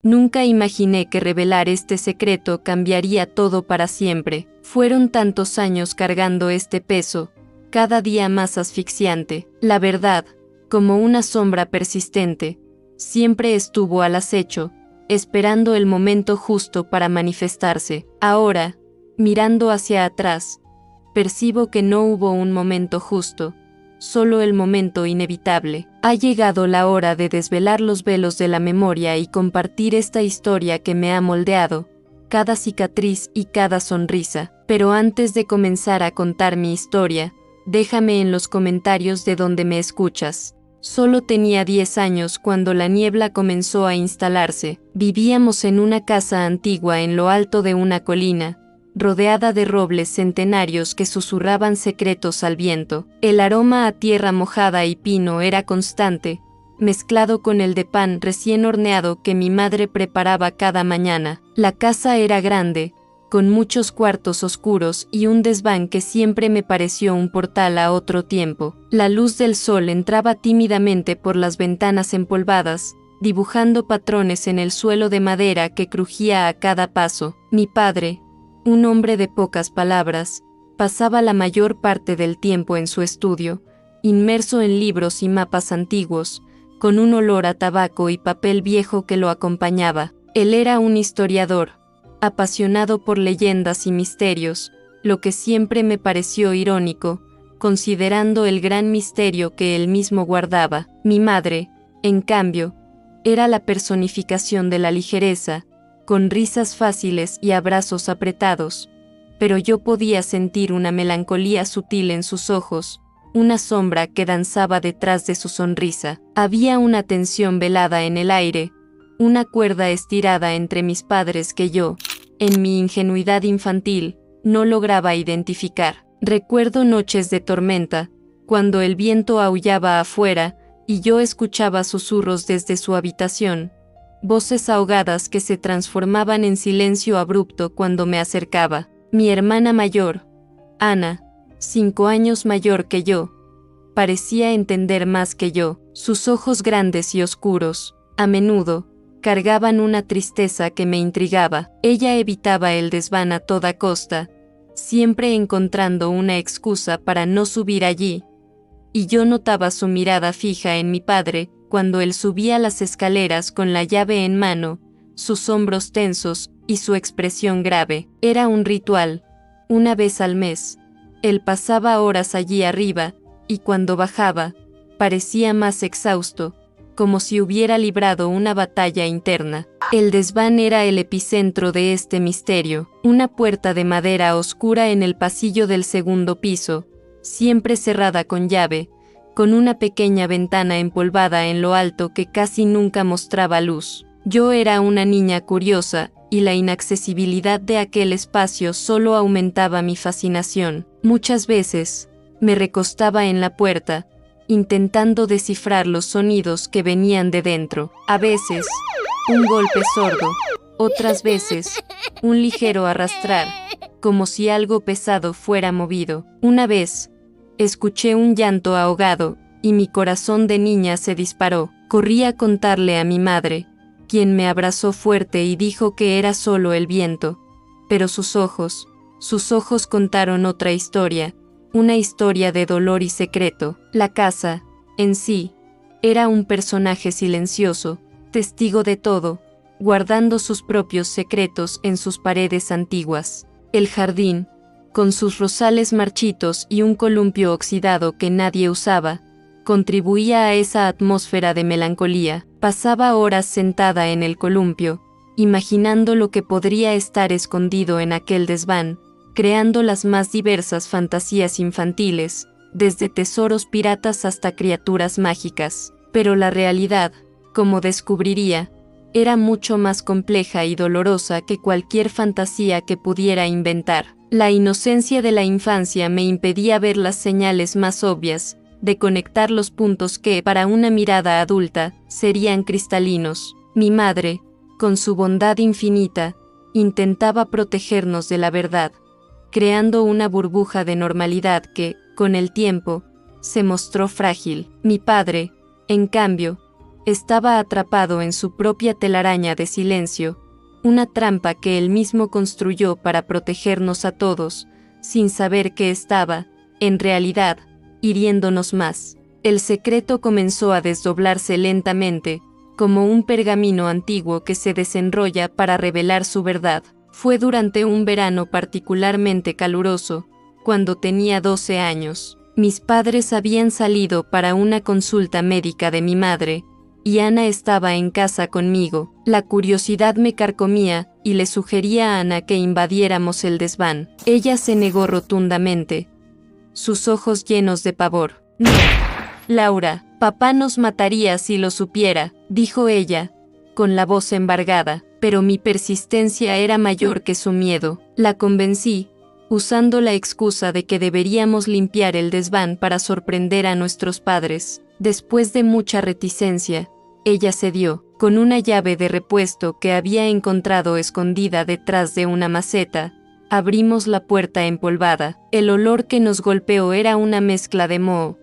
Nunca imaginé que revelar este secreto cambiaría todo para siempre. Fueron tantos años cargando este peso, cada día más asfixiante. La verdad, como una sombra persistente, siempre estuvo al acecho, esperando el momento justo para manifestarse. Ahora, mirando hacia atrás, percibo que no hubo un momento justo, solo el momento inevitable. Ha llegado la hora de desvelar los velos de la memoria y compartir esta historia que me ha moldeado, cada cicatriz y cada sonrisa. Pero antes de comenzar a contar mi historia, déjame en los comentarios de donde me escuchas. Solo tenía 10 años cuando la niebla comenzó a instalarse. Vivíamos en una casa antigua en lo alto de una colina, rodeada de robles centenarios que susurraban secretos al viento. El aroma a tierra mojada y pino era constante, mezclado con el de pan recién horneado que mi madre preparaba cada mañana. La casa era grande, con muchos cuartos oscuros y un desván que siempre me pareció un portal a otro tiempo. La luz del sol entraba tímidamente por las ventanas empolvadas, dibujando patrones en el suelo de madera que crujía a cada paso. Mi padre, un hombre de pocas palabras, pasaba la mayor parte del tiempo en su estudio, inmerso en libros y mapas antiguos, con un olor a tabaco y papel viejo que lo acompañaba. Él era un historiador, apasionado por leyendas y misterios, lo que siempre me pareció irónico, considerando el gran misterio que él mismo guardaba. Mi madre, en cambio, era la personificación de la ligereza, con risas fáciles y abrazos apretados, pero yo podía sentir una melancolía sutil en sus ojos, una sombra que danzaba detrás de su sonrisa. Había una tensión velada en el aire, una cuerda estirada entre mis padres que yo, en mi ingenuidad infantil, no lograba identificar. Recuerdo noches de tormenta, cuando el viento aullaba afuera y yo escuchaba susurros desde su habitación, voces ahogadas que se transformaban en silencio abrupto cuando me acercaba. Mi hermana mayor, Ana, 5 años mayor que yo, parecía entender más que yo. Sus ojos grandes y oscuros, a menudo, cargaban una tristeza que me intrigaba. Ella evitaba el desván a toda costa, siempre encontrando una excusa para no subir allí, y yo notaba su mirada fija en mi padre cuando él subía las escaleras con la llave en mano, sus hombros tensos y su expresión grave. Era un ritual. Una vez al mes, él pasaba horas allí arriba, y cuando bajaba, parecía más exhausto, como si hubiera librado una batalla interna. El desván era el epicentro de este misterio, una puerta de madera oscura en el pasillo del segundo piso, siempre cerrada con llave, con una pequeña ventana empolvada en lo alto que casi nunca mostraba luz. Yo era una niña curiosa, y la inaccesibilidad de aquel espacio solo aumentaba mi fascinación. Muchas veces, me recostaba en la puerta, intentando descifrar los sonidos que venían de dentro. A veces, un golpe sordo, otras veces, un ligero arrastrar, como si algo pesado fuera movido. Una vez, escuché un llanto ahogado, y mi corazón de niña se disparó. Corrí a contarle a mi madre, quien me abrazó fuerte y dijo que era solo el viento, pero sus ojos contaron otra historia, una historia de dolor y secreto. La casa, en sí, era un personaje silencioso, testigo de todo, guardando sus propios secretos en sus paredes antiguas. El jardín, con sus rosales marchitos y un columpio oxidado que nadie usaba, contribuía a esa atmósfera de melancolía. Pasaba horas sentada en el columpio, imaginando lo que podría estar escondido en aquel desván, creando las más diversas fantasías infantiles, desde tesoros piratas hasta criaturas mágicas. Pero la realidad, como descubriría, era mucho más compleja y dolorosa que cualquier fantasía que pudiera inventar. La inocencia de la infancia me impedía ver las señales más obvias, de conectar los puntos que, para una mirada adulta, serían cristalinos. Mi madre, con su bondad infinita, intentaba protegernos de la verdad, creando una burbuja de normalidad que, con el tiempo, se mostró frágil. Mi padre, en cambio, estaba atrapado en su propia telaraña de silencio, una trampa que él mismo construyó para protegernos a todos, sin saber que estaba, en realidad, hiriéndonos más. El secreto comenzó a desdoblarse lentamente, como un pergamino antiguo que se desenrolla para revelar su verdad. Fue durante un verano particularmente caluroso, cuando tenía 12 años. Mis padres habían salido para una consulta médica de mi madre, y Ana estaba en casa conmigo. La curiosidad me carcomía, y le sugería a Ana que invadiéramos el desván. Ella se negó rotundamente, sus ojos llenos de pavor. «No, Laura, papá nos mataría si lo supiera», dijo ella, con la voz embargada, pero mi persistencia era mayor que su miedo. La convencí, usando la excusa de que deberíamos limpiar el desván para sorprender a nuestros padres. Después de mucha reticencia, ella cedió. Con una llave de repuesto que había encontrado escondida detrás de una maceta, abrimos la puerta empolvada. El olor que nos golpeó era una mezcla de moho,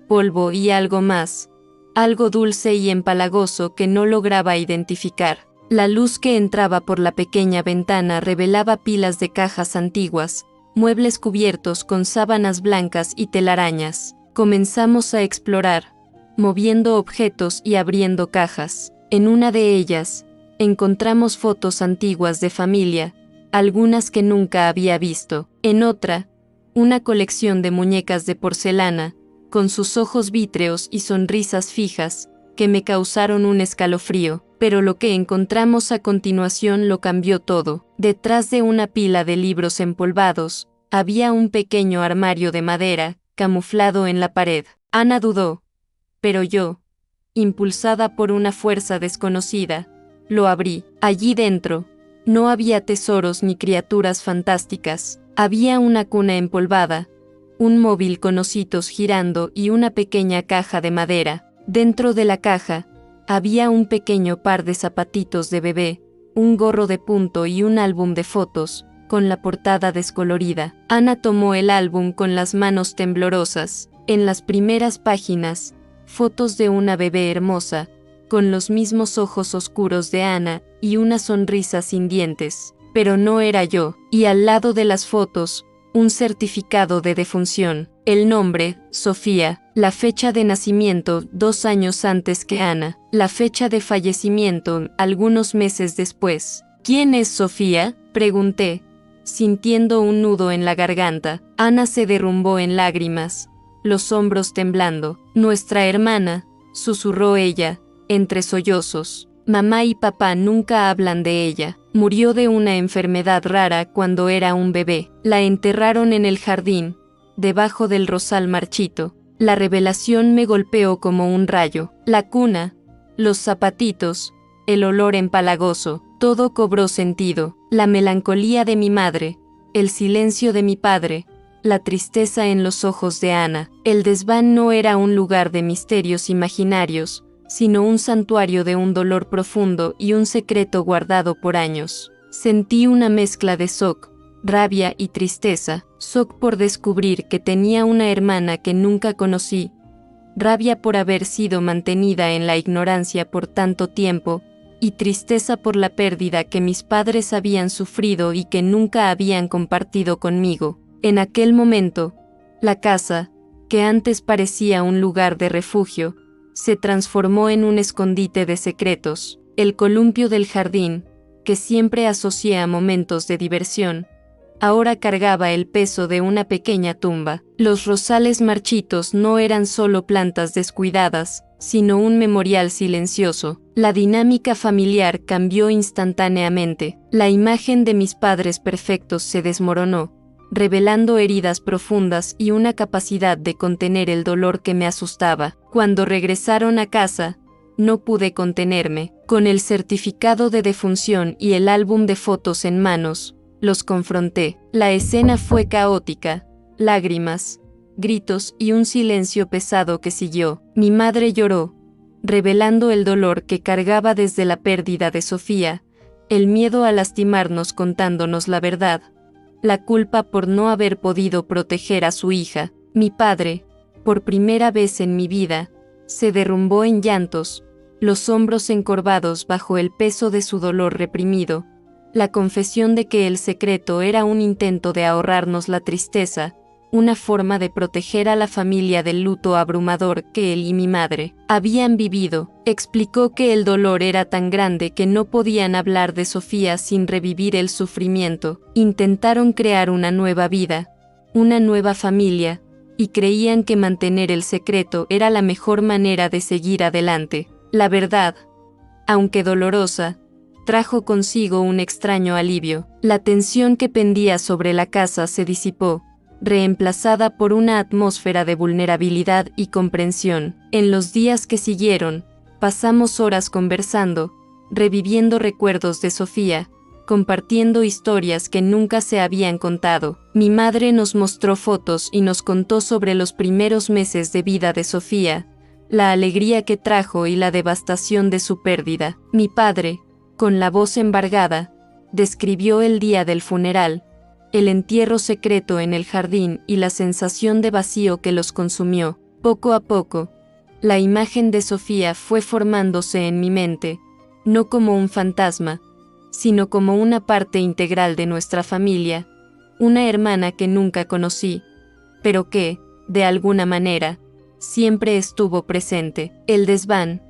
polvo y algo más, algo dulce y empalagoso que no lograba identificar. La luz que entraba por la pequeña ventana revelaba pilas de cajas antiguas, muebles cubiertos con sábanas blancas y telarañas. Comenzamos a explorar, moviendo objetos y abriendo cajas. En una de ellas, encontramos fotos antiguas de familia, algunas que nunca había visto. En otra, una colección de muñecas de porcelana, con sus ojos vítreos y sonrisas fijas, que me causaron un escalofrío. Pero lo que encontramos a continuación lo cambió todo. Detrás de una pila de libros empolvados, había un pequeño armario de madera, camuflado en la pared. Ana dudó, pero yo, impulsada por una fuerza desconocida, lo abrí. Allí dentro, no había tesoros ni criaturas fantásticas. Había una cuna empolvada, un móvil con ositos girando y una pequeña caja de madera. Dentro de la caja, había un pequeño par de zapatitos de bebé, un gorro de punto y un álbum de fotos, con la portada descolorida. Ana tomó el álbum con las manos temblorosas. En las primeras páginas, fotos de una bebé hermosa, con los mismos ojos oscuros de Ana y una sonrisa sin dientes. Pero no era yo. Y al lado de las fotos, un certificado de defunción. El nombre, Sofía. La fecha de nacimiento, 2 años antes que Ana. La fecha de fallecimiento, algunos meses después. ¿Quién es Sofía?, pregunté, sintiendo un nudo en la garganta. Ana se derrumbó en lágrimas, los hombros temblando. Nuestra hermana, susurró ella, entre sollozos. Mamá y papá nunca hablan de ella. Murió de una enfermedad rara cuando era un bebé. La enterraron en el jardín, debajo del rosal marchito. La revelación me golpeó como un rayo. La cuna, los zapatitos, el olor empalagoso, todo cobró sentido. La melancolía de mi madre, el silencio de mi padre, la tristeza en los ojos de Ana. El desván no era un lugar de misterios imaginarios, sino un santuario de un dolor profundo y un secreto guardado por años. Sentí una mezcla de shock, rabia y tristeza. Shock por descubrir que tenía una hermana que nunca conocí, rabia por haber sido mantenida en la ignorancia por tanto tiempo, y tristeza por la pérdida que mis padres habían sufrido y que nunca habían compartido conmigo. En aquel momento, la casa, que antes parecía un lugar de refugio, se transformó en un escondite de secretos. El columpio del jardín, que siempre asocié a momentos de diversión, ahora cargaba el peso de una pequeña tumba. Los rosales marchitos no eran solo plantas descuidadas, sino un memorial silencioso. La dinámica familiar cambió instantáneamente. La imagen de mis padres perfectos se desmoronó, revelando heridas profundas y una capacidad de contener el dolor que me asustaba. Cuando regresaron a casa, no pude contenerme. Con el certificado de defunción y el álbum de fotos en manos, los confronté. La escena fue caótica, lágrimas, gritos y un silencio pesado que siguió. Mi madre lloró, revelando el dolor que cargaba desde la pérdida de Sofía, el miedo a lastimarnos contándonos la verdad, la culpa por no haber podido proteger a su hija. Mi padre, por primera vez en mi vida, se derrumbó en llantos, los hombros encorvados bajo el peso de su dolor reprimido, la confesión de que el secreto era un intento de ahorrarnos la tristeza, una forma de proteger a la familia del luto abrumador que él y mi madre habían vivido. Explicó que el dolor era tan grande que no podían hablar de Sofía sin revivir el sufrimiento. Intentaron crear una nueva vida, una nueva familia, y creían que mantener el secreto era la mejor manera de seguir adelante. La verdad, aunque dolorosa, trajo consigo un extraño alivio. La tensión que pendía sobre la casa se disipó, reemplazada por una atmósfera de vulnerabilidad y comprensión. En los días que siguieron, pasamos horas conversando, reviviendo recuerdos de Sofía, compartiendo historias que nunca se habían contado. Mi madre nos mostró fotos y nos contó sobre los primeros meses de vida de Sofía, la alegría que trajo y la devastación de su pérdida. Mi padre, con la voz embargada, describió el día del funeral, el entierro secreto en el jardín y la sensación de vacío que los consumió. Poco a poco, la imagen de Sofía fue formándose en mi mente, no como un fantasma, sino como una parte integral de nuestra familia, una hermana que nunca conocí, pero que, de alguna manera, siempre estuvo presente. El desván,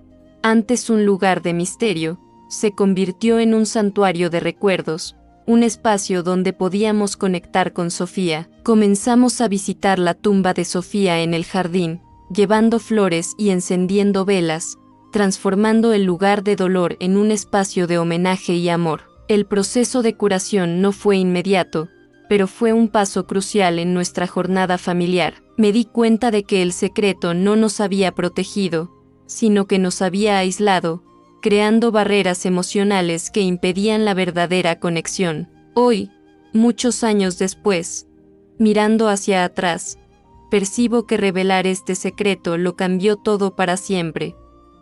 antes un lugar de misterio, se convirtió en un santuario de recuerdos, un espacio donde podíamos conectar con Sofía. Comenzamos a visitar la tumba de Sofía en el jardín, llevando flores y encendiendo velas, transformando el lugar de dolor en un espacio de homenaje y amor. El proceso de curación no fue inmediato, pero fue un paso crucial en nuestra jornada familiar. Me di cuenta de que el secreto no nos había protegido, sino que nos había aislado, creando barreras emocionales que impedían la verdadera conexión. Hoy, muchos años después, mirando hacia atrás, percibo que revelar este secreto lo cambió todo para siempre,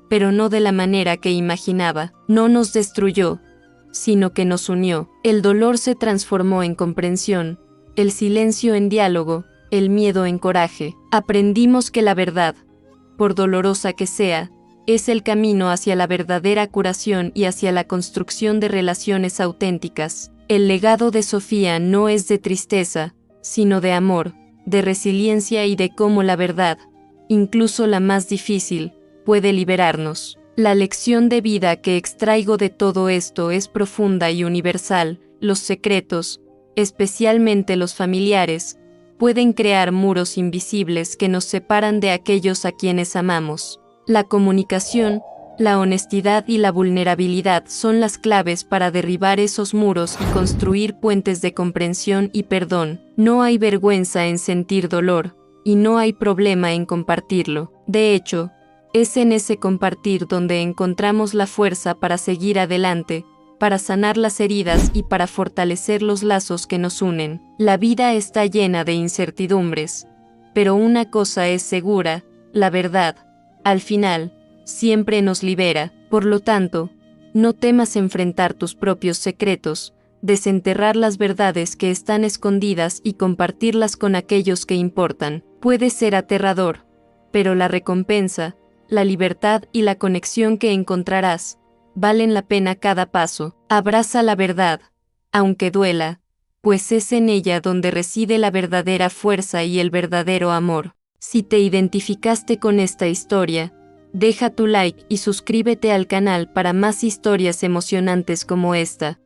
pero no de la manera que imaginaba. No nos destruyó, sino que nos unió. El dolor se transformó en comprensión, el silencio en diálogo, el miedo en coraje. Aprendimos que la verdad, por dolorosa que sea, es el camino hacia la verdadera curación y hacia la construcción de relaciones auténticas. El legado de Sofía no es de tristeza, sino de amor, de resiliencia y de cómo la verdad, incluso la más difícil, puede liberarnos. La lección de vida que extraigo de todo esto es profunda y universal. Los secretos, especialmente los familiares, pueden crear muros invisibles que nos separan de aquellos a quienes amamos. La comunicación, la honestidad y la vulnerabilidad son las claves para derribar esos muros y construir puentes de comprensión y perdón. No hay vergüenza en sentir dolor, y no hay problema en compartirlo. De hecho, es en ese compartir donde encontramos la fuerza para seguir adelante, para sanar las heridas y para fortalecer los lazos que nos unen. La vida está llena de incertidumbres, pero una cosa es segura: la verdad, al final, siempre nos libera. Por lo tanto, no temas enfrentar tus propios secretos, desenterrar las verdades que están escondidas y compartirlas con aquellos que importan. Puede ser aterrador, pero la recompensa, la libertad y la conexión que encontrarás valen la pena cada paso. Abraza la verdad, aunque duela, pues es en ella donde reside la verdadera fuerza y el verdadero amor. Si te identificaste con esta historia, deja tu like y suscríbete al canal para más historias emocionantes como esta.